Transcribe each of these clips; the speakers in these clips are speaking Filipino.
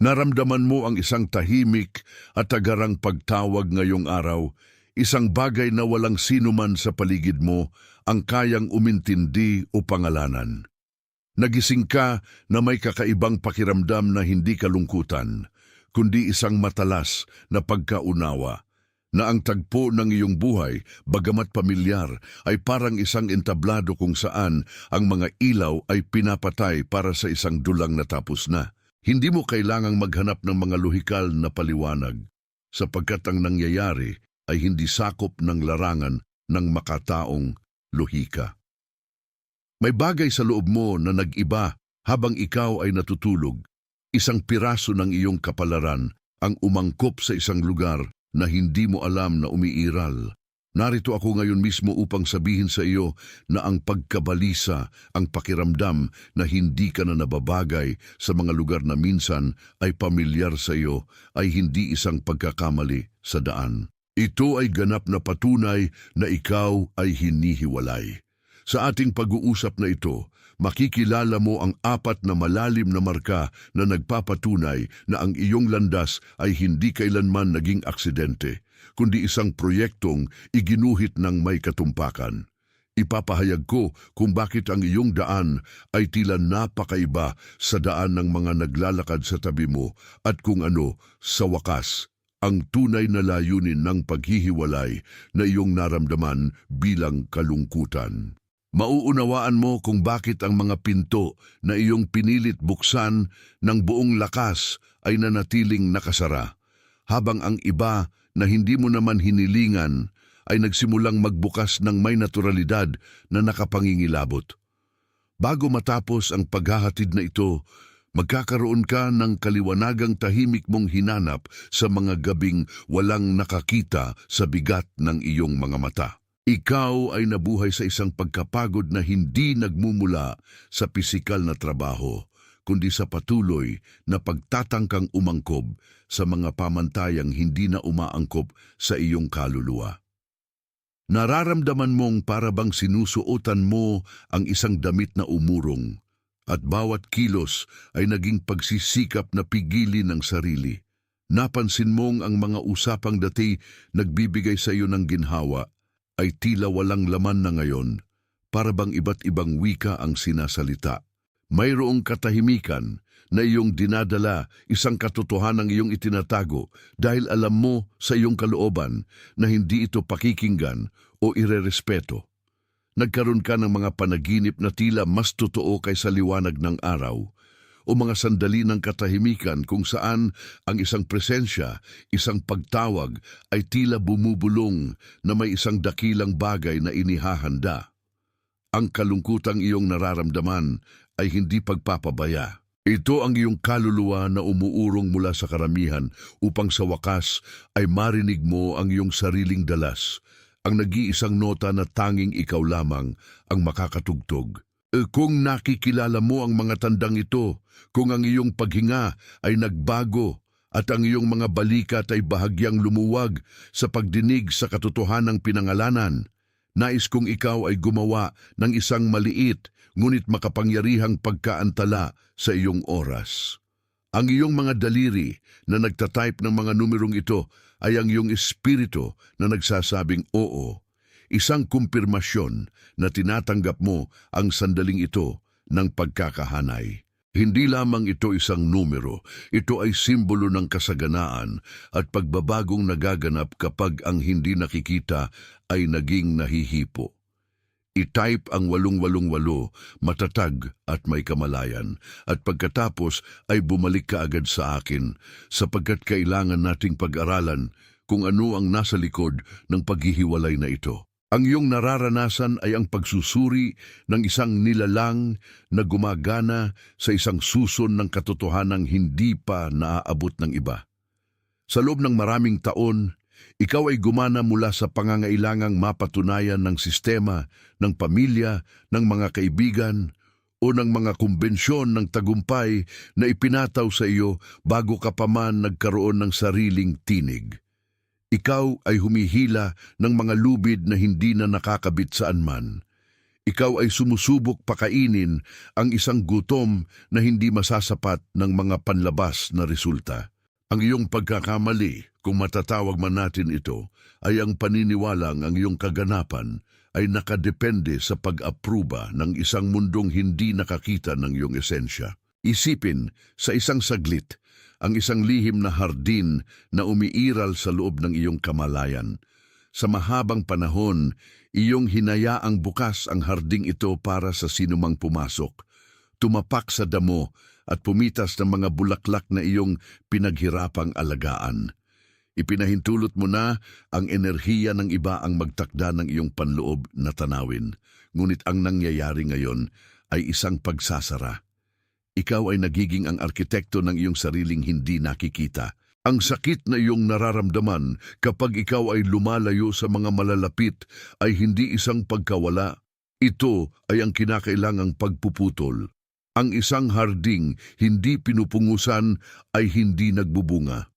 Naramdaman mo ang isang tahimik at tagarang pagtawag ngayong araw, isang bagay na walang sinuman sa paligid mo ang kayang umintindi o pangalanan. Nagising ka na may kakaibang pakiramdam na hindi kalungkutan, kundi isang matalas na pagkaunawa, na ang tagpo ng iyong buhay, bagamat pamilyar, ay parang isang entablado kung saan ang mga ilaw ay pinapatay para sa isang dulang natapos na. Hindi mo kailangang maghanap ng mga lohikal na paliwanag, sapagkat ang nangyayari ay hindi sakop ng larangan ng makataong lohika. May bagay sa loob mo na nag-iba habang ikaw ay natutulog. Isang piraso ng iyong kapalaran ang umangkop sa isang lugar na hindi mo alam na umiiral. Narito ako ngayon mismo upang sabihin sa iyo na ang pagkabalisa, ang pakiramdam na hindi ka na nababagay sa mga lugar na minsan ay pamilyar sa iyo ay hindi isang pagkakamali sa daan. Ito ay ganap na patunay na ikaw ay hinihiwalay. Sa ating pag-uusap na ito, makikilala mo ang 4 na malalim na marka na nagpapatunay na ang iyong landas ay hindi kailanman naging aksidente, kundi isang proyektong iginuhit ng may katumpakan. Ipapahayag ko kung bakit ang iyong daan ay tila napakaiba sa daan ng mga naglalakad sa tabi mo at kung ano, sa wakas, ang tunay na layunin ng paghihiwalay na iyong naramdaman bilang kalungkutan. Mauunawaan mo kung bakit ang mga pinto na iyong pinilit buksan ng buong lakas ay nanatiling nakasara, habang ang iba na hindi mo naman hinilingan ay nagsimulang magbukas ng may naturalidad na nakapangingilabot. Bago matapos ang paghahatid na ito, magkakaroon ka ng kaliwanagang tahimik mong hinanap sa mga gabing walang nakakita sa bigat ng iyong mga mata. Ikaw ay nabuhay sa isang pagkapagod na hindi nagmumula sa pisikal na trabaho, kundi sa patuloy na pagtatangkang umangkob sa mga pamantayang hindi na umaangkop sa iyong kaluluwa. Nararamdaman mong para bang sinusuotan mo ang isang damit na umurong, at bawat kilos ay naging pagsisikap na pigilin ng sarili. Napansin mong ang mga usapang dati nagbibigay sa iyo ng ginhawa ay tila walang laman na ngayon, para bang iba't ibang wika ang sinasalita. Mayroong katahimikan na iyong dinadala, isang katotohanang iyong itinatago dahil alam mo sa iyong kalooban na hindi ito pakikinggan o irerespeto. Nagkaroon ka ng mga panaginip na tila mas totoo kaysa liwanag ng araw, o mga sandali ng katahimikan kung saan ang isang presensya, isang pagtawag ay tila bumubulong na may isang dakilang bagay na inihahanda. Ang kalungkutang iyong nararamdaman ay hindi pagpapabaya. Ito ang iyong kaluluwa na umuurong mula sa karamihan upang sa wakas ay marinig mo ang iyong sariling dalas, ang nag-iisang nota na tanging ikaw lamang ang makakatugtog. Kung nakikilala mo ang mga tandang ito, kung ang iyong paghinga ay nagbago at ang iyong mga balikat ay bahagyang lumuwag sa pagdinig sa katotohanang pinangalanan, nais kong ikaw ay gumawa ng isang maliit ngunit makapangyarihang pagkaantala sa iyong oras. Ang iyong mga daliri na nagtatype ng mga numerong ito ay ang iyong espiritu na nagsasabing oo. Isang kumpirmasyon na tinatanggap mo ang sandaling ito ng pagkakahanay. Hindi lamang ito isang numero, ito ay simbolo ng kasaganaan at pagbabagong nagaganap kapag ang hindi nakikita ay naging nahihipo. I-type ang 888, matatag at may kamalayan, at pagkatapos ay bumalik ka agad sa akin sapagkat kailangan nating pag-aralan kung ano ang nasa likod ng paghihiwalay na ito. Ang iyong nararanasan ay ang pagsusuri ng isang nilalang na gumagana sa isang suson ng katotohanang hindi pa naaabot ng iba. Sa loob ng maraming taon, ikaw ay gumana mula sa pangangailangang mapatunayan ng sistema, ng pamilya, ng mga kaibigan, o ng mga kumbensyon ng tagumpay na ipinataw sa iyo bago ka pa man nagkaroon ng sariling tinig. Ikaw ay humihila ng mga lubid na hindi na nakakabit saan man. Ikaw ay sumusubok pakainin ang isang gutom na hindi masasapat ng mga panlabas na resulta. Ang iyong pagkakamali, kung matatawag man natin ito, ay ang paniniwalang ang iyong kaganapan ay nakadepende sa pag-apruba ng isang mundong hindi nakakita ng iyong esensya. Isipin sa isang saglit ang isang lihim na hardin na umiiral sa loob ng iyong kamalayan. Sa mahabang panahon, iyong hinayaang bukas ang harding ito para sa sinumang pumasok, tumapak sa damo at pumitas ng mga bulaklak na iyong pinaghirapang alagaan. Ipinahintulot mo na ang enerhiya ng iba ang magtakda ng iyong panloob na tanawin, ngunit ang nangyayari ngayon ay isang pagsasara. Ikaw ay nagiging ang arkitekto ng iyong sariling hindi nakikita. Ang sakit na iyong nararamdaman kapag ikaw ay lumalayo sa mga malalapit ay hindi isang pagkawala. Ito ay ang kinakailangang pagpuputol. Ang isang harding hindi pinupungusan ay hindi nagbubunga.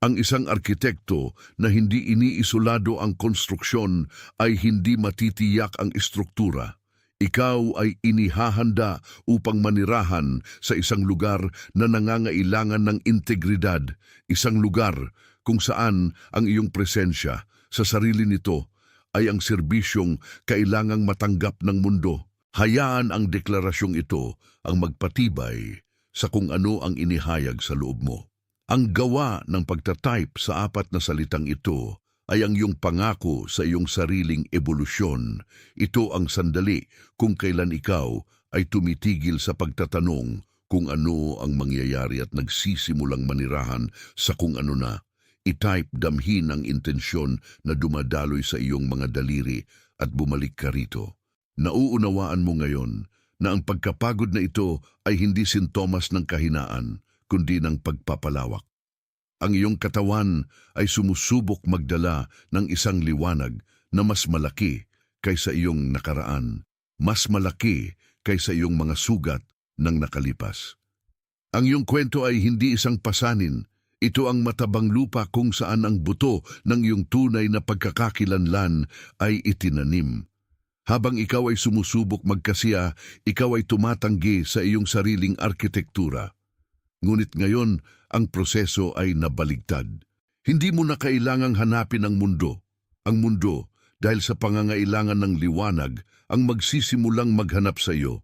Ang isang arkitekto na hindi iniisolado ang konstruksyon ay hindi matitiyak ang estruktura. Ikaw ay inihahanda upang manirahan sa isang lugar na nangangailangan ng integridad, isang lugar kung saan ang iyong presensya sa sarili nito ay ang serbisyong kailangang matanggap ng mundo. Hayaan ang deklarasyong ito ang magpatibay sa kung ano ang inihayag sa loob mo. Ang gawa ng pagtatype sa 4 na salitang ito ay ang iyong pangako sa iyong sariling ebolusyon. Ito ang sandali kung kailan ikaw ay tumitigil sa pagtatanong kung ano ang mangyayari at nagsisimulang manirahan sa kung ano na. I-type damhin ang intensyon na dumadaloy sa iyong mga daliri at bumalik ka rito. Nauunawaan mo ngayon na ang pagkapagod na ito ay hindi sintomas ng kahinaan, kundi ng pagpapalawak. Ang iyong katawan ay sumusubok magdala ng isang liwanag na mas malaki kaysa iyong nakaraan, mas malaki kaysa iyong mga sugat ng nakalipas. Ang iyong kwento ay hindi isang pasanin. Ito ang matabang lupa kung saan ang buto ng iyong tunay na pagkakakilanlan ay itinanim. Habang ikaw ay sumusubok magkasiya, ikaw ay tumatanggi sa iyong sariling arkitektura. Ngunit ngayon, ang proseso ay nabaligtad. Hindi mo na kailangang hanapin ang mundo. Ang mundo, dahil sa pangangailangan ng liwanag, ang magsisimulang maghanap sa iyo.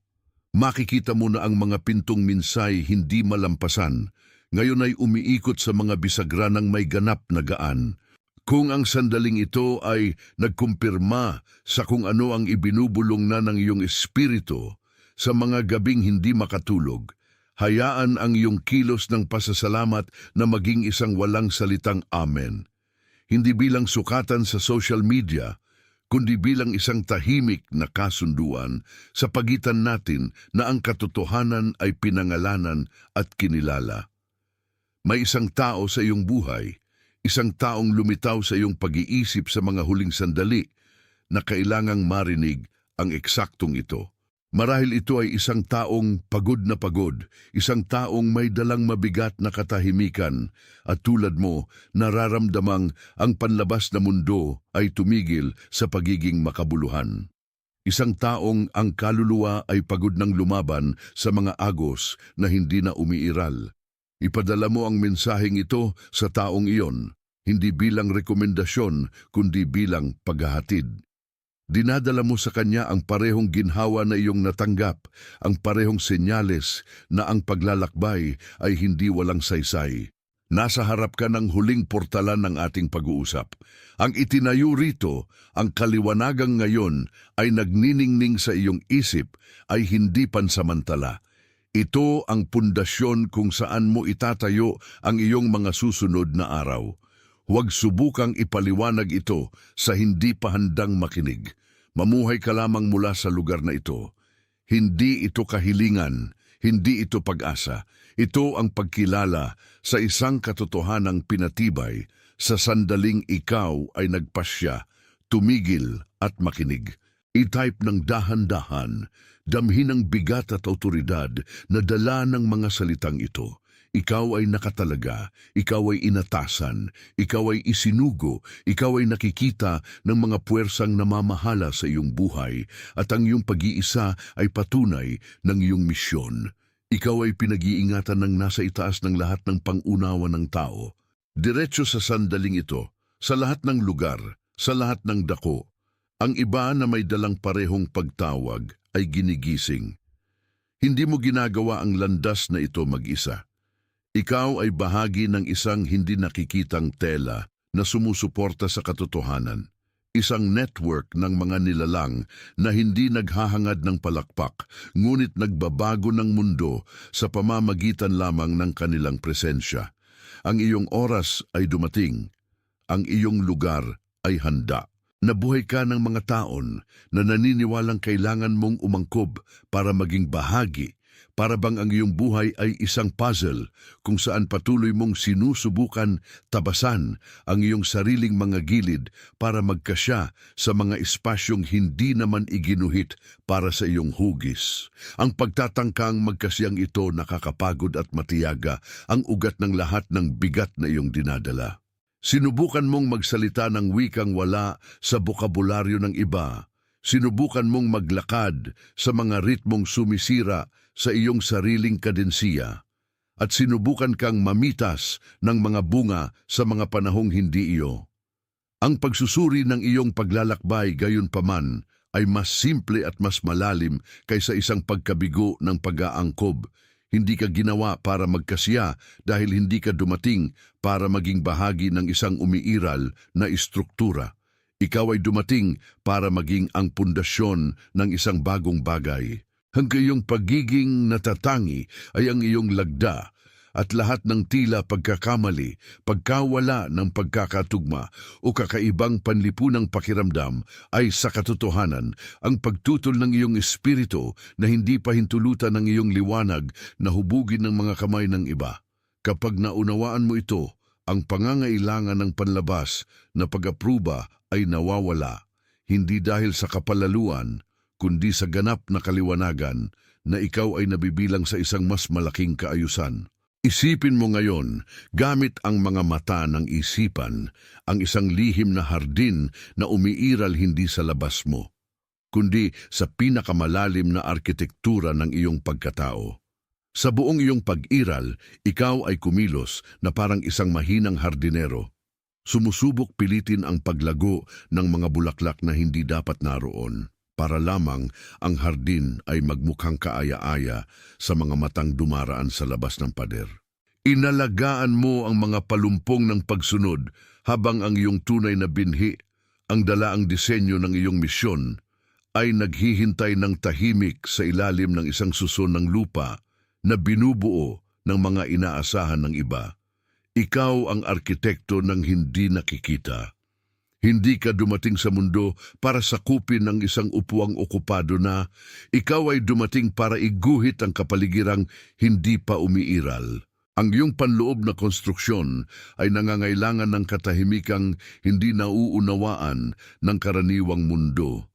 Makikita mo na ang mga pintong minsay hindi malampasan. Ngayon ay umiikot sa mga bisagra ng may ganap na gaan. Kung ang sandaling ito ay nagkumpirma sa kung ano ang ibinubulong na ng iyong espiritu sa mga gabing hindi makatulog, hayaan ang iyong kilos ng pasasalamat na maging isang walang salitang amen. Hindi bilang sukatan sa social media, kundi bilang isang tahimik na kasunduan sa pagitan natin na ang katotohanan ay pinangalanan at kinilala. May isang tao sa iyong buhay, isang taong lumitaw sa iyong pag-iisip sa mga huling sandali na kailangang marinig ang eksaktong ito. Marahil ito ay isang taong pagod na pagod, isang taong may dalang mabigat na katahimikan at tulad mo, nararamdamang ang panlabas na mundo ay tumigil sa pagiging makabuluhan. Isang taong ang kaluluwa ay pagod ng lumaban sa mga agos na hindi na umiiral. Ipadala mo ang mensaheng ito sa taong iyon, hindi bilang rekomendasyon kundi bilang paghahatid. Dinadala mo sa kanya ang parehong ginhawa na iyong natanggap, ang parehong senyales na ang paglalakbay ay hindi walang saysay. Nasa harap ka ng huling portalan ng ating pag-uusap. Ang itinayo rito, ang kaliwanagang ngayon ay nagniningning sa iyong isip ay hindi pansamantala. Ito ang pundasyon kung saan mo itatayo ang iyong mga susunod na araw. Huwag subukang ipaliwanag ito sa hindi pa handang makinig. Mamuhay ka lamang mula sa lugar na ito. Hindi ito kahilingan, hindi ito pag-asa. Ito ang pagkilala sa isang katotohanang pinatibay sa sandaling ikaw ay nagpasya, tumigil at makinig. I-type ng dahan-dahan, damhin ang bigat at autoridad na dala ng mga salitang ito. Ikaw ay nakatalaga, ikaw ay inatasan, ikaw ay isinugo, ikaw ay nakikita ng mga puwersang namamahala sa iyong buhay at ang iyong pag-iisa ay patunay ng iyong misyon. Ikaw ay pinag-iingatan ng nasa itaas ng lahat ng pangunawa ng tao. Diretso sa sandaling ito, sa lahat ng lugar, sa lahat ng dako, ang iba na may dalang parehong pagtawag ay ginigising. Hindi mo ginagawa ang landas na ito mag-isa. Ikaw ay bahagi ng isang hindi nakikitang tela na sumusuporta sa katotohanan. Isang network ng mga nilalang na hindi naghahangad ng palakpak, ngunit nagbabago ng mundo sa pamamagitan lamang ng kanilang presensya. Ang iyong oras ay dumating. Ang iyong lugar ay handa. Nabuhay ka ng mga taon na naniniwalang kailangan mong umangkob para maging bahagi, para bang ang iyong buhay ay isang puzzle kung saan patuloy mong sinusubukan tabasan ang iyong sariling mga gilid para magkasya sa mga espasyong hindi naman iginuhit para sa iyong hugis. Ang pagtatangkang magkasiyang ito nakakapagod at matiyaga ang ugat ng lahat ng bigat na iyong dinadala. Sinubukan mong magsalita ng wikang wala sa bokabularyo ng iba. Sinubukan mong maglakad sa mga ritmong sumisira sa iyong sariling kadensiya. At sinubukan kang mamitas ng mga bunga sa mga panahong hindi iyo. Ang pagsusuri ng iyong paglalakbay gayunpaman ay mas simple at mas malalim kaysa isang pagkabigo ng pag-aangkob. Hindi ka ginawa para magkasya dahil hindi ka dumating para maging bahagi ng isang umiiral na istruktura. Ikaw ay dumating para maging ang pundasyon ng isang bagong bagay. Ang iyong pagiging natatangi ay ang iyong lagda at lahat ng tila pagkakamali, pagkawala ng pagkakatugma o kakaibang panlipunang pakiramdam ay sa katotohanan ang pagtutol ng iyong espiritu na hindi pahintulutan ng iyong liwanag na hubugin ng mga kamay ng iba. Kapag naunawaan mo ito, ang pangangailangan ng panlabas na pag-apruba ay nawawala, hindi dahil sa kapalaluan, kundi sa ganap na kaliwanagan na ikaw ay nabibilang sa isang mas malaking kaayusan. Isipin mo ngayon, gamit ang mga mata ng isipan, ang isang lihim na hardin na umiiral hindi sa labas mo, kundi sa pinakamalalim na arkitektura ng iyong pagkatao. Sa buong iyong pag-iral, ikaw ay kumilos na parang isang mahinang hardinero. Sumusubok pilitin ang paglago ng mga bulaklak na hindi dapat naroon, para lamang ang hardin ay magmukhang kaaya-aya sa mga matang dumaraan sa labas ng pader. Inalagaan mo ang mga palumpong ng pagsunod habang ang iyong tunay na binhi, ang dalaang disenyo ng iyong misyon, ay naghihintay ng tahimik sa ilalim ng isang suson ng lupa na binubuo ng mga inaasahan ng iba. Ikaw ang arkitekto ng hindi nakikita. Hindi ka dumating sa mundo para sakupin ng isang upuang okupado na, ikaw ay dumating para iguhit ang kapaligirang hindi pa umiiral. Ang iyong panloob na konstruksyon ay nangangailangan ng katahimikang hindi nauunawaan ng karaniwang mundo.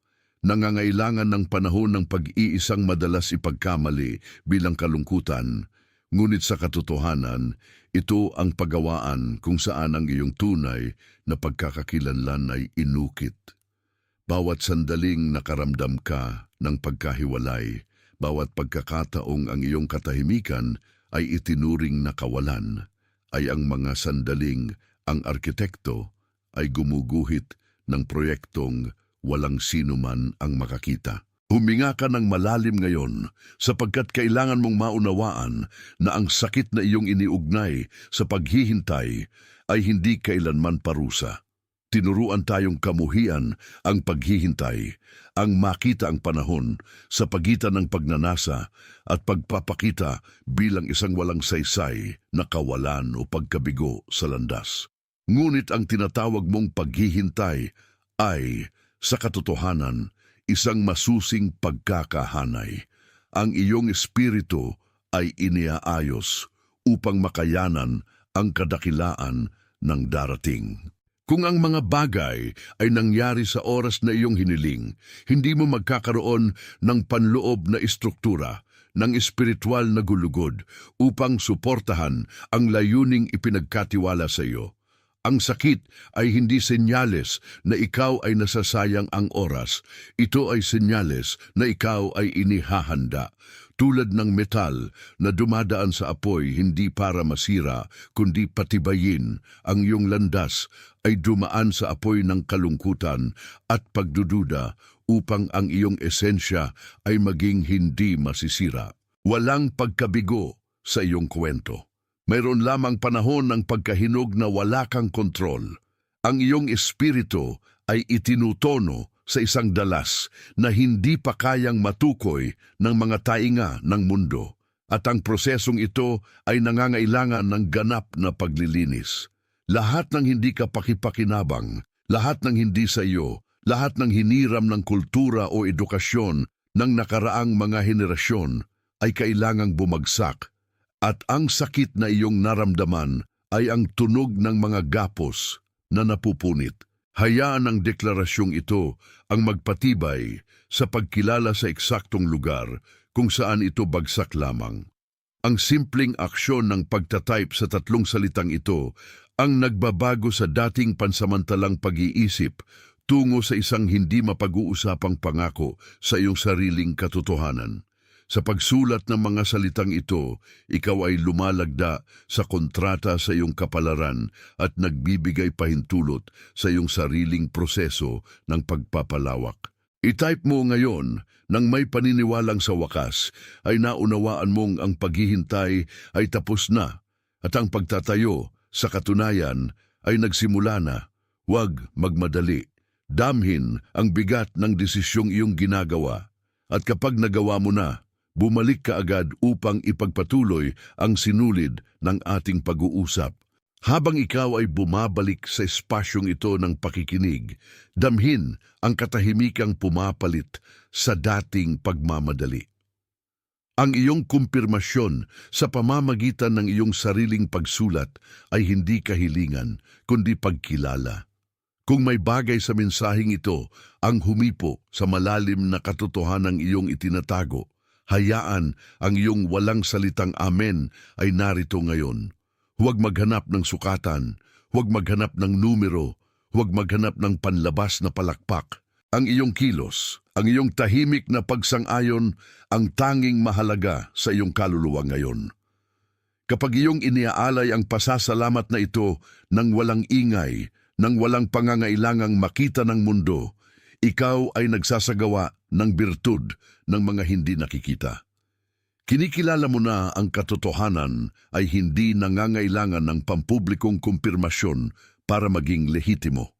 Nangangailangan ng panahon ng pag-iisang madalas ipagkamali bilang kalungkutan. Ngunit sa katotohanan, ito ang paggawaan kung saan ang iyong tunay na pagkakakilanlan ay inukit. Bawat sandaling nakaramdam ka ng pagkahiwalay, bawat pagkakataong ang iyong katahimikan ay itinuring na kawalan, ay ang mga sandaling ang arkitekto ay gumuguhit ng proyektong walang sinuman ang makakita. Huminga ka ng malalim ngayon sapagkat kailangan mong maunawaan na ang sakit na iyong iniugnay sa paghihintay ay hindi kailanman parusa. Tinuruan tayong kamuhian ang paghihintay, ang makita ang panahon sa pagitan ng pagnanasa at pagpapakita bilang isang walang saysay na kawalan o pagkabigo sa landas. Ngunit ang tinatawag mong paghihintay ay, sa katotohanan, isang masusing pagkakahanay. Ang iyong espiritu ay iniaayos upang makayanan ang kadakilaan ng darating. Kung ang mga bagay ay nangyari sa oras na iyong hiniling, hindi mo magkakaroon ng panloob na istruktura ng espiritual na gulugod upang suportahan ang layuning ipinagkatiwala sa iyo. Ang sakit ay hindi senyales na ikaw ay nasasayang ang oras. Ito ay senyales na ikaw ay inihahanda. Tulad ng metal na dumadaan sa apoy hindi para masira, kundi patibayin, ang iyong landas ay dumaan sa apoy ng kalungkutan at pagdududa upang ang iyong esensya ay maging hindi masisira. Walang pagkabigo sa iyong kwento. Mayroon lamang panahon ng pagkahinog na wala kang kontrol. Ang iyong espiritu ay itinutono sa isang dalas na hindi pa kayang matukoy ng mga tainga ng mundo. At ang prosesong ito ay nangangailangan ng ganap na paglilinis. Lahat ng hindi ka pakipakinabang, lahat ng hindi sa iyo, lahat ng hiniram ng kultura o edukasyon ng nakaraang mga henerasyon ay kailangang bumagsak. At ang sakit na iyong naramdaman ay ang tunog ng mga gapos na napupunit. Hayaan ang deklarasyong ito ang magpatibay sa pagkilala sa eksaktong lugar kung saan ito bagsak lamang. Ang simpleng aksyon ng pagtatype sa 3 salitang ito ang nagbabago sa dating pansamantalang pag-iisip tungo sa isang hindi mapag-uusapang pangako sa iyong sariling katotohanan. Sa pagsulat ng mga salitang ito, ikaw ay lumalagda sa kontrata sa iyong kapalaran at nagbibigay pahintulot sa iyong sariling proseso ng pagpapalawak. I-type mo ngayon nang may paniniwalang sa wakas ay naunawaan mong ang paghihintay ay tapos na at ang pagtatayo sa katunayan ay nagsimula na. Huwag magmadali. Damhin ang bigat ng desisyong iyong ginagawa. At kapag nagawa mo na, bumalik ka agad upang ipagpatuloy ang sinulid ng ating pag-uusap. Habang ikaw ay bumabalik sa espasyong ito ng pakikinig, damhin ang katahimikang pumapalit sa dating pagmamadali. Ang iyong kumpirmasyon sa pamamagitan ng iyong sariling pagsulat ay hindi kahilingan, kundi pagkilala. Kung may bagay sa mensaheng ito ang humipo sa malalim na katotohanang iyong itinatago, hayaan ang iyong walang salitang amen ay narito ngayon. Huwag maghanap ng sukatan, huwag maghanap ng numero, huwag maghanap ng panlabas na palakpak. Ang iyong kilos, ang iyong tahimik na pagsang-ayon ang tanging mahalaga sa iyong kaluluwa ngayon. Kapag iyong iniaalay ang pasasalamat na ito ng walang ingay, ng walang pangangailangang makita ng mundo, ikaw ay nagsasagawa ng birtud ng mga hindi nakikita. Kinikilala mo na ang katotohanan ay hindi nangangailangan ng pampublikong kumpirmasyon para maging lehitimo.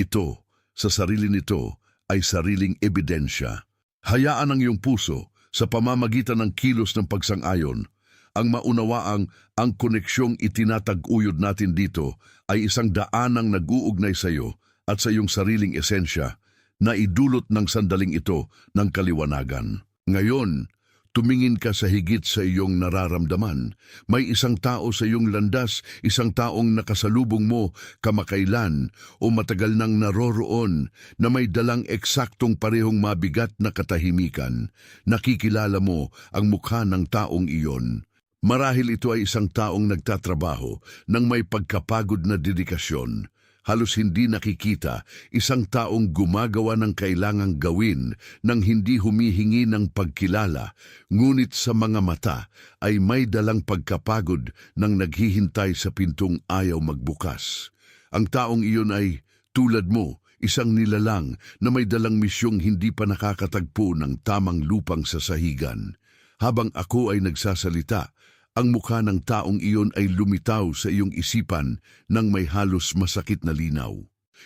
Ito, sa sarili nito, ay sariling ebidensya. Hayaan ang iyong puso sa pamamagitan ng kilos ng pagsang-ayon ang maunawaang ang koneksyong itinatag-uyod natin dito ay isang daanang nag-uugnay sa iyo at sa iyong sariling esensya na idulot ng sandaling ito ng kaliwanagan. Ngayon, tumingin ka sa higit sa iyong nararamdaman. May isang tao sa iyong landas, isang taong nakasalubong mo kamakailan o matagal nang naroroon na may dalang eksaktong parehong mabigat na katahimikan. Nakikilala mo ang mukha ng taong iyon. Marahil ito ay isang taong nagtatrabaho ng may pagkapagod na dedikasyon. Halos hindi nakikita, isang taong gumagawa ng kailangang gawin nang hindi humihingi ng pagkilala, ngunit sa mga mata ay may dalang pagkapagod nang naghihintay sa pintong ayaw magbukas. Ang taong iyon ay, tulad mo, isang nilalang na may dalang misyong hindi pa nakakatagpo ng tamang lupang sasahigan. Habang ako ay nagsasalita, ang mukha ng taong iyon ay lumitaw sa iyong isipan ng may halos masakit na linaw.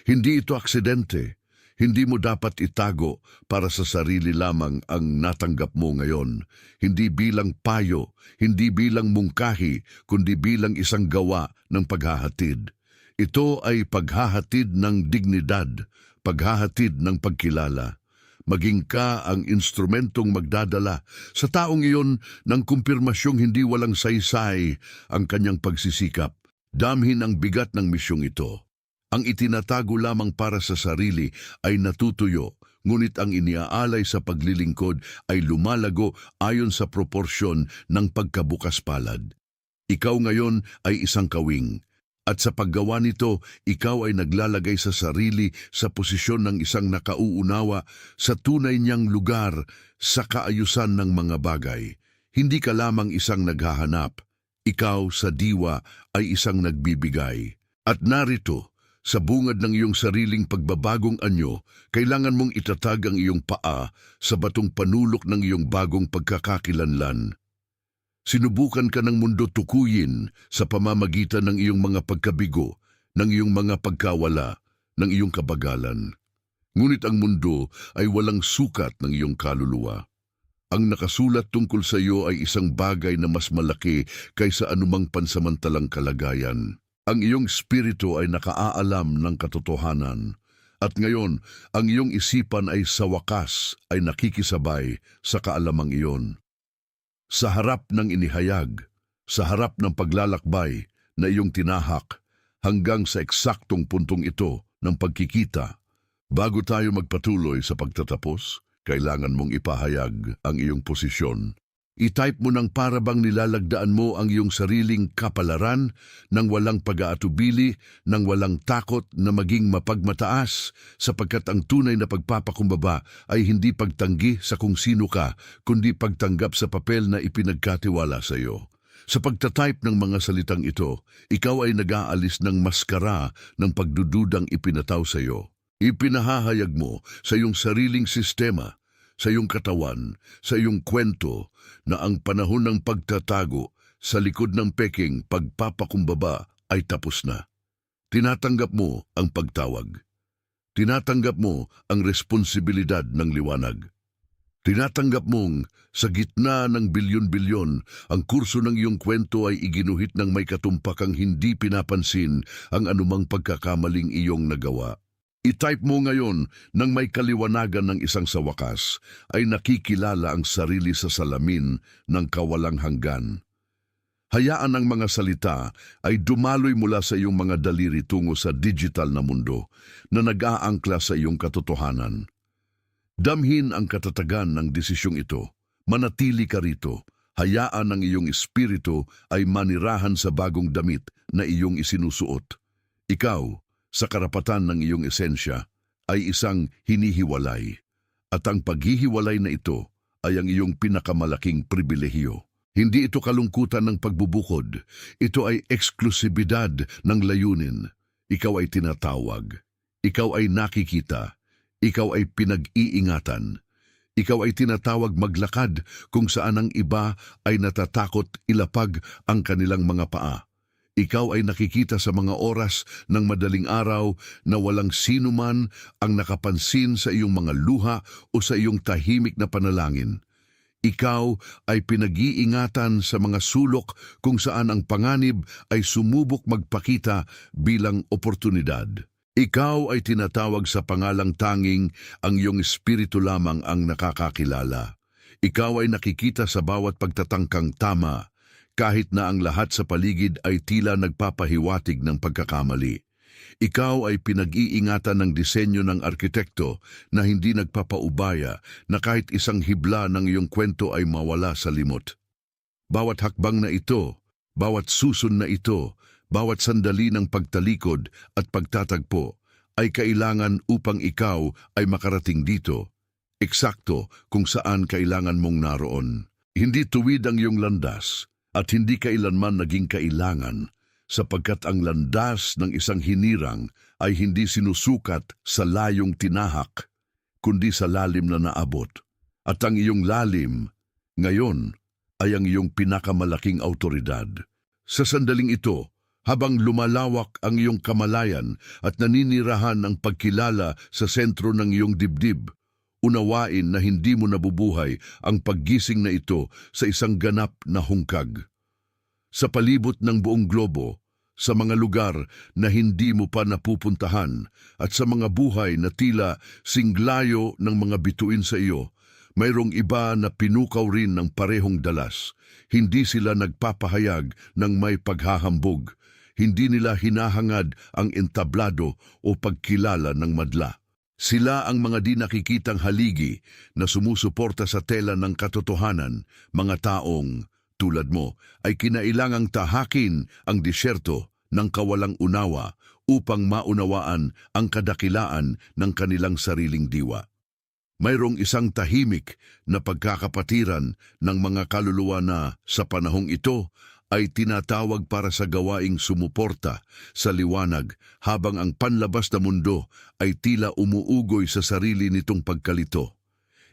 Hindi ito aksidente. Hindi mo dapat itago para sa sarili lamang ang natanggap mo ngayon. Hindi bilang payo, hindi bilang mungkahi, kundi bilang isang gawa ng paghahatid. Ito ay paghahatid ng dignidad, paghahatid ng pagkilala. Maging ka ang instrumentong magdadala sa taong iyon ng kumpirmasyong hindi walang saysay ang kanyang pagsisikap. Damhin ang bigat ng misyong ito. Ang itinatago lamang para sa sarili ay natutuyo, ngunit ang iniaalay sa paglilingkod ay lumalago ayon sa proporsyon ng pagkabukas palad. Ikaw ngayon ay isang kawing, at sa paggawa nito, ikaw ay naglalagay sa sarili sa posisyon ng isang nakauunawa sa tunay niyang lugar sa kaayusan ng mga bagay. Hindi ka lamang isang naghahanap, ikaw sa diwa ay isang nagbibigay. At narito, sa bungad ng iyong sariling pagbabagong anyo, kailangan mong itatag ang iyong paa sa batong panulok ng iyong bagong pagkakakilanlan. Sinubukan ka ng mundo tukuyin sa pamamagitan ng iyong mga pagkabigo, ng iyong mga pagkawala, ng iyong kabagalan. Ngunit ang mundo ay walang sukat ng iyong kaluluwa. Ang nakasulat tungkol sa iyo ay isang bagay na mas malaki kaysa anumang pansamantalang kalagayan. Ang iyong espiritu ay nakaaalam ng katotohanan, at ngayon ang iyong isipan ay sa wakas ay nakikisabay sa kaalamang iyon. Sa harap ng inihayag, sa harap ng paglalakbay na iyong tinahak hanggang sa eksaktong puntong ito ng pagkikita, bago tayo magpatuloy sa pagtatapos, kailangan mong ipahayag ang iyong posisyon. I-type mo ng parabang nilalagdaan mo ang iyong sariling kapalaran ng walang pag-aatubili, ng walang takot na maging mapagmataas, sapagkat ang tunay na pagpapakumbaba ay hindi pagtanggi sa kung sino ka, kundi pagtanggap sa papel na ipinagkatiwala sa iyo. Sa pagtatype ng mga salitang ito, ikaw ay nag-aalis ng maskara ng pagdududang ipinataw sa iyo. Ipinahahayag mo sa iyong sariling sistema, sa iyong katawan, sa iyong kwento, na ang panahon ng pagtatago sa likod ng peking pagpapakumbaba ay tapos na. Tinatanggap mo ang pagtawag. Tinatanggap mo ang responsibilidad ng liwanag. Tinatanggap mong sa gitna ng bilyon-bilyon, ang kurso ng iyong kwento ay iginuhit ng may katumpakang hindi pinapansin ang anumang pagkakamaling iyong nagawa. I-type mo ngayon nang may kaliwanagan ng isang sa wakas ay nakikilala ang sarili sa salamin ng kawalang hanggan. Hayaan ang mga salita ay dumaloy mula sa iyong mga daliri tungo sa digital na mundo na nag-aangkla sa iyong katotohanan. Damhin ang katatagan ng desisyong ito. Manatili ka rito. Hayaan ang iyong espiritu ay manirahan sa bagong damit na iyong isinusuot. Ikaw, sa karapatan ng iyong esensya, ay isang hinihiwalay. At ang paghihiwalay na ito ay ang iyong pinakamalaking pribilehiyo. Hindi ito kalungkutan ng pagbubukod. Ito ay eksklusibidad ng layunin. Ikaw ay tinatawag. Ikaw ay nakikita. Ikaw ay pinag-iingatan. Ikaw ay tinatawag maglakad kung saan ang iba ay natatakot ilapag ang kanilang mga paa. Ikaw ay nakikita sa mga oras ng madaling araw na walang sino man ang nakapansin sa iyong mga luha o sa iyong tahimik na panalangin. Ikaw ay pinag-iingatan sa mga sulok kung saan ang panganib ay sumubok magpakita bilang oportunidad. Ikaw ay tinatawag sa pangalang tanging ang iyong espiritu lamang ang nakakakilala. Ikaw ay nakikita sa bawat pagtatangkang tama, kahit na ang lahat sa paligid ay tila nagpapahiwatig ng pagkakamali. Ikaw ay pinag-iingatan ng disenyo ng arkitekto na hindi nagpapaubaya na kahit isang hibla ng iyong kwento ay mawala sa limot. Bawat hakbang na ito, bawat susun na ito, bawat sandali ng pagtalikod at pagtatagpo ay kailangan upang ikaw ay makarating dito, eksakto kung saan kailangan mong naroon. Hindi tuwid ang iyong landas, at hindi kailanman naging kailangan, sapagkat ang landas ng isang hinirang ay hindi sinusukat sa layong tinahak, kundi sa lalim na naabot. At ang iyong lalim, ngayon, ay ang iyong pinakamalaking autoridad. Sa sandaling ito, habang lumalawak ang iyong kamalayan at naninirahan ang pagkilala sa sentro ng iyong dibdib, unawain na hindi mo nabubuhay ang paggising na ito sa isang ganap na hungkag. Sa palibot ng buong globo, sa mga lugar na hindi mo pa napupuntahan at sa mga buhay na tila singlayo ng mga bituin sa iyo, mayroong iba na pinukaw rin ng parehong dalas. Hindi sila nagpapahayag ng may paghahambog. Hindi nila hinahangad ang entablado o pagkilala ng madla. Sila ang mga di nakikitang haligi na sumusuporta sa tela ng katotohanan, mga taong, tulad mo, ay kinailangang tahakin ang disyerto ng kawalang unawa upang maunawaan ang kadakilaan ng kanilang sariling diwa. Mayroong isang tahimik na pagkakapatiran ng mga kaluluwa na sa panahong ito ay tinatawag para sa gawaing sumuporta sa liwanag habang ang panlabas na mundo ay tila umuugoy sa sarili nitong pagkalito.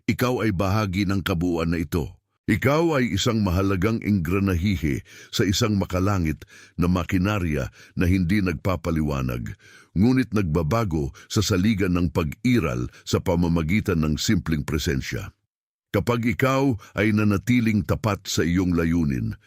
Ikaw ay bahagi ng kabuuan na ito. Ikaw ay isang mahalagang engranahihe sa isang makalangit na makinarya na hindi nagpapaliwanag, ngunit nagbabago sa saligan ng pag-iral sa pamamagitan ng simpleng presensya. Kapag ikaw ay nanatiling tapat sa iyong layunin,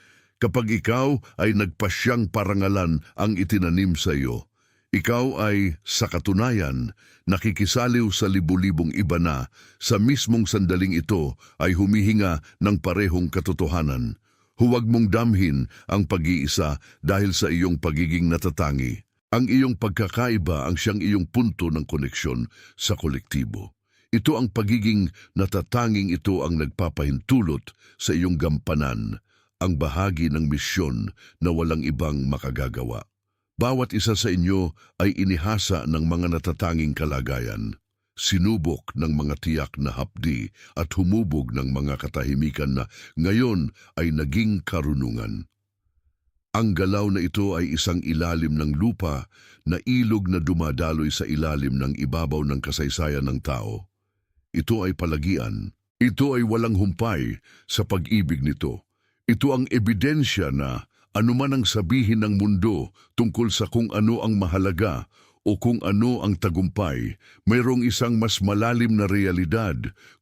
kapag ikaw ay nagpasyang parangalan ang itinanim sa iyo, ikaw ay, sa katunayan, nakikisaliw sa libu-libong iba na sa mismong sandaling ito ay humihinga ng parehong katotohanan. Huwag mong damhin ang pag-iisa dahil sa iyong pagiging natatangi. Ang iyong pagkakaiba ang siyang iyong punto ng koneksyon sa kolektibo. Ito ang pagiging natatanging ito ang nagpapahintulot sa iyong gampanan, ang bahagi ng misyon na walang ibang makagagawa. Bawat isa sa inyo ay inihasa ng mga natatanging kalagayan, sinubok ng mga tiyak na hapdi at humubog ng mga katahimikan na ngayon ay naging karunungan. Ang galaw na ito ay isang ilalim ng lupa na ilog na dumadaloy sa ilalim ng ibabaw ng kasaysayan ng tao. Ito ay palagian. Ito ay walang humpay sa pag-ibig nito. Ito ang ebidensya na anuman ang sabihin ng mundo tungkol sa kung ano ang mahalaga o kung ano ang tagumpay, mayroong isang mas malalim na realidad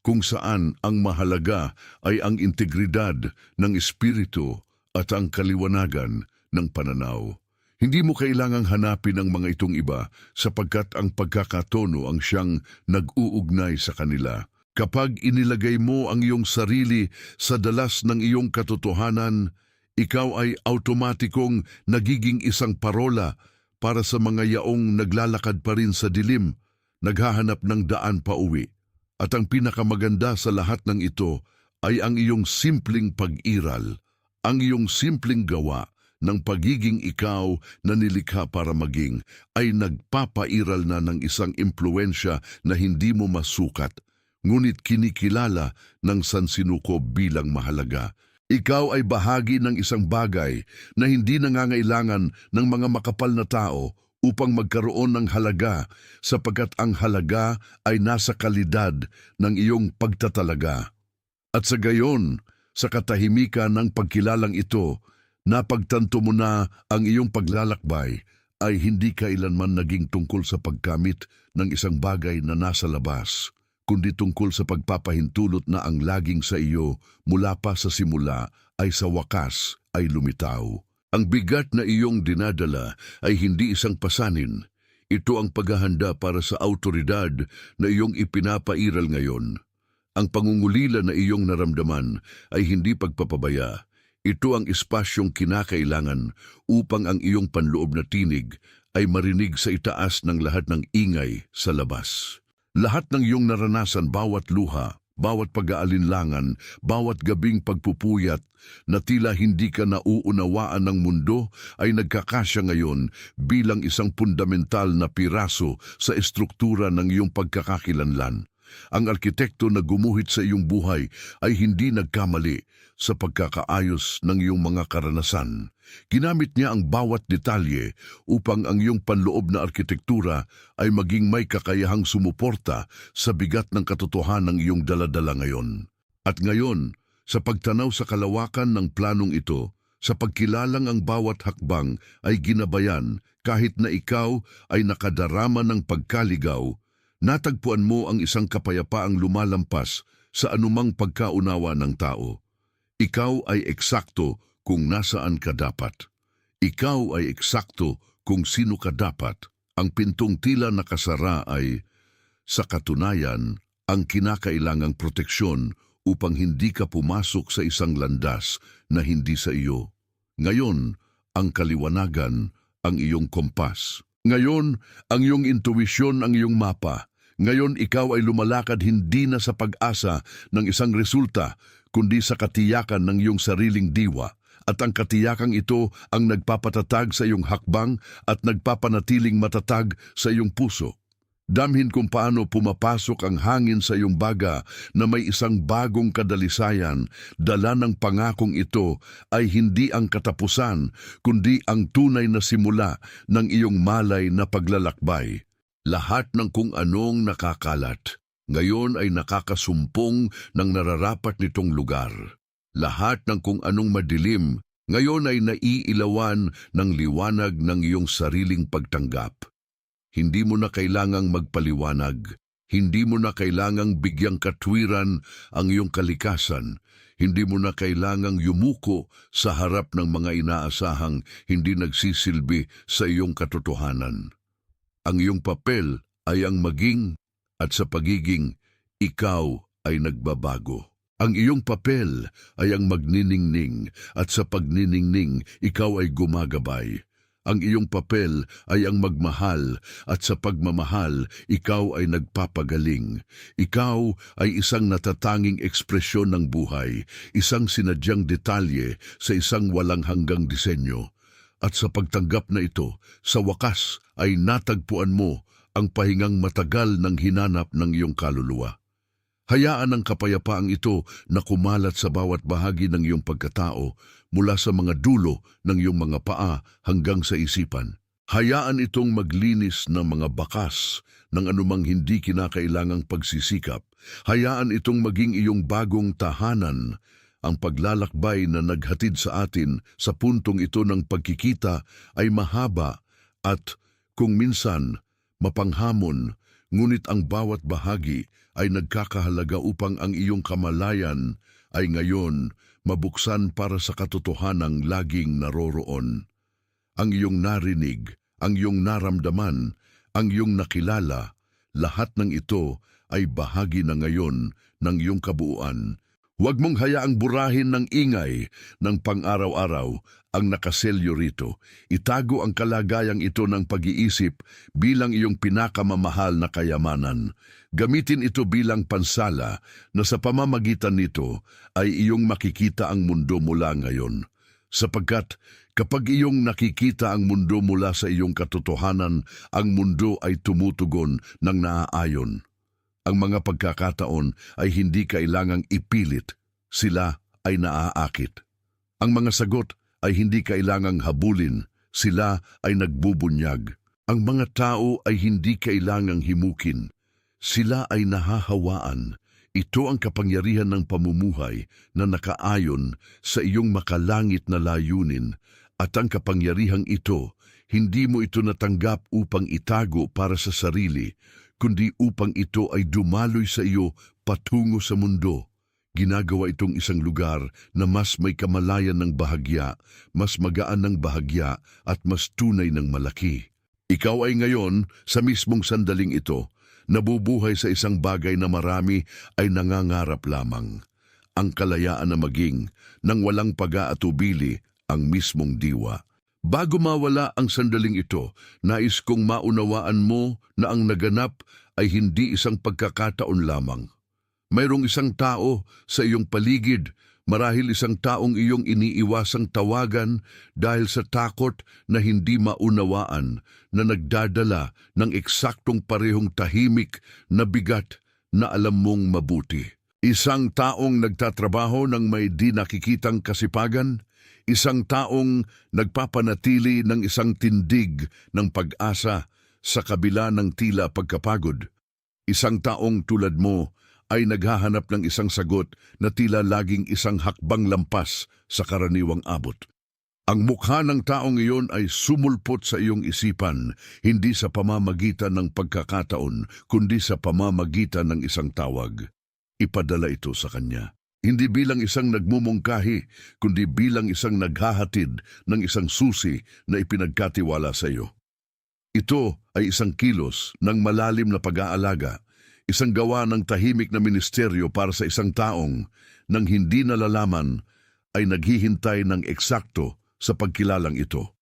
kung saan ang mahalaga ay ang integridad ng espiritu at ang kaliwanagan ng pananaw. Hindi mo kailangang hanapin ang mga itong iba sapagkat ang pagkakatono ang siyang nag-uugnay sa kanila. Kapag inilagay mo ang iyong sarili sa dalas ng iyong katotohanan, ikaw ay automatikong nagiging isang parola para sa mga yaong naglalakad pa rin sa dilim, naghahanap ng daan pauwi. At ang pinakamaganda sa lahat ng ito ay ang iyong simpleng pag-iral, ang iyong simpleng gawa ng pagiging ikaw na nilikha para maging ay nagpapairal na ng isang impluensya na hindi mo masukat, ngunit kinikilala ng sansinukob bilang mahalaga. Ikaw ay bahagi ng isang bagay na hindi nangangailangan ng mga makapal na tao upang magkaroon ng halaga sapagkat ang halaga ay nasa kalidad ng iyong pagtatalaga. At sa gayon, sa katahimikan ng pagkilalang ito, napagtanto mo na ang iyong paglalakbay ay hindi kailanman naging tungkol sa pagkamit ng isang bagay na nasa labas, kundi tungkol sa pagpapahintulot na ang laging sa iyo mula pa sa simula ay sa wakas ay lumitaw. Ang bigat na iyong dinadala ay hindi isang pasanin. Ito ang paghahanda para sa autoridad na iyong ipinapairal ngayon. Ang pangungulila na iyong naramdaman ay hindi pagpapabaya. Ito ang espasyong kinakailangan upang ang iyong panloob na tinig ay marinig sa itaas ng lahat ng ingay sa labas. Lahat ng iyong naranasan, bawat luha, bawat pag-aalinlangan, bawat gabing pagpupuyat na tila hindi ka nauunawaan ng mundo ay nagkakasya ngayon bilang isang fundamental na piraso sa estruktura ng iyong pagkakakilanlan. Ang arkitekto na gumuhit sa iyong buhay ay hindi nagkamali sa pagkakaayos ng iyong mga karanasan. Ginamit niya ang bawat detalye upang ang iyong panloob na arkitektura ay maging may kakayahang sumuporta sa bigat ng katotohanan ng iyong daladala ngayon. At ngayon, sa pagtanaw sa kalawakan ng planong ito, sa pagkilalang ang bawat hakbang ay ginabayan kahit na ikaw ay nakadarama ng pagkaligaw, natagpuan mo ang isang kapayapaang lumalampas sa anumang pagkaunawa ng tao. Ikaw ay eksakto kung nasaan ka dapat. Ikaw ay eksakto kung sino ka dapat. Ang pintong tila nakasara ay, sa katunayan, ang kinakailangang proteksyon upang hindi ka pumasok sa isang landas na hindi sa iyo. Ngayon, ang kaliwanagan, ang iyong kompas. Ngayon, ang iyong intuwisyon, ang iyong mapa. Ngayon ikaw ay lumalakad hindi na sa pag-asa ng isang resulta, kundi sa katiyakan ng iyong sariling diwa. At ang katiyakang ito ang nagpapatatag sa iyong hakbang at nagpapanatiling matatag sa iyong puso. Damhin kung paano pumapasok ang hangin sa iyong baga na may isang bagong kadalisayan. Dala ng pangakong ito ay hindi ang katapusan, kundi ang tunay na simula ng iyong malay na paglalakbay. Lahat ng kung anong nakakalat, ngayon ay nakakasumpong ng nararapat nitong lugar. Lahat ng kung anong madilim, ngayon ay naiilawan ng liwanag ng iyong sariling pagtanggap. Hindi mo na kailangang magpaliwanag. Hindi mo na kailangang bigyang katwiran ang iyong kalikasan. Hindi mo na kailangang yumuko sa harap ng mga inaasahang hindi nagsisilbi sa iyong katotohanan. Ang iyong papel ay ang maging at sa pagiging ikaw ay nagbabago. Ang iyong papel ay ang magniningning at sa pagniningning ikaw ay gumagabay. Ang iyong papel ay ang magmahal at sa pagmamahal ikaw ay nagpapagaling. Ikaw ay isang natatanging ekspresyon ng buhay, isang sinadyang detalye sa isang walang hanggang disenyo. At sa pagtanggap na ito, sa wakas ay natagpuan mo ang pahingang matagal ng hinanap ng iyong kaluluwa. Hayaan ang kapayapaang ito na kumalat sa bawat bahagi ng iyong pagkatao mula sa mga dulo ng iyong mga paa hanggang sa isipan. Hayaan itong maglinis ng mga bakas ng anumang hindi kinakailangang pagsisikap. Hayaan itong maging iyong bagong tahanan. Ang paglalakbay na naghatid sa atin sa puntong ito ng pagkikita ay mahaba at kung minsan mapanghamon, ngunit ang bawat bahagi ay nagkakahalaga upang ang iyong kamalayan ay ngayon mabuksan para sa katotohanang laging naroroon. Ang iyong narinig, ang iyong naramdaman, ang iyong nakilala, lahat ng ito ay bahagi na ngayon ng iyong kabuuan. Huwag mong hayaang burahin ng ingay ng pang-araw-araw ang nakaselyo rito. Itago ang kalagayang ito ng pag-iisip bilang iyong pinakamamahal na kayamanan. Gamitin ito bilang pansala na sa pamamagitan nito ay iyong makikita ang mundo mula ngayon. Sapagkat kapag iyong nakikita ang mundo mula sa iyong katotohanan, ang mundo ay tumutugon ng naaayon. Ang mga pagkakataon ay hindi kailangang ipilit, sila ay naaakit. Ang mga sagot ay hindi kailangang habulin, sila ay nagbubunyag. Ang mga tao ay hindi kailangang himukin, sila ay nahahawaan. Ito ang kapangyarihan ng pamumuhay na nakaayon sa iyong makalangit na layunin, at ang kapangyarihang ito, hindi mo ito natanggap upang itago para sa sarili, kundi upang ito ay dumaloy sa iyo patungo sa mundo. Ginagawa itong isang lugar na mas may kamalayan ng bahagya, mas magaan ng bahagya at mas tunay ng malaki. Ikaw ay ngayon, sa mismong sandaling ito, nabubuhay sa isang bagay na marami ay nangangarap lamang. Ang kalayaan na maging, nang walang pag-aatubili, ang mismong diwa. Bago mawala ang sandaling ito, nais kong maunawaan mo na ang naganap ay hindi isang pagkakataon lamang. Mayroong isang tao sa iyong paligid, marahil isang taong iyong iniiwasang tawagan dahil sa takot na hindi maunawaan, na nagdadala ng eksaktong parehong tahimik na bigat na alam mong mabuti. Isang taong nagtatrabaho ng may di nakikitang kasipagan, isang taong nagpapanatili ng isang tindig ng pag-asa sa kabila ng tila pagkapagod. Isang taong tulad mo ay naghahanap ng isang sagot na tila laging isang hakbang lampas sa karaniwang abot. Ang mukha ng taong iyon ay sumulpot sa iyong isipan, hindi sa pamamagitan ng pagkakataon, kundi sa pamamagitan ng isang tawag. Ipadala ito sa kanya. Hindi bilang isang nagmumungkahi, kundi bilang isang naghahatid ng isang susi na ipinagkatiwala sa iyo. Ito ay isang kilos ng malalim na pag-aalaga, isang gawa ng tahimik na ministeryo para sa isang taong nang hindi nalalaman ay naghihintay ng eksakto sa pagkilalang ito.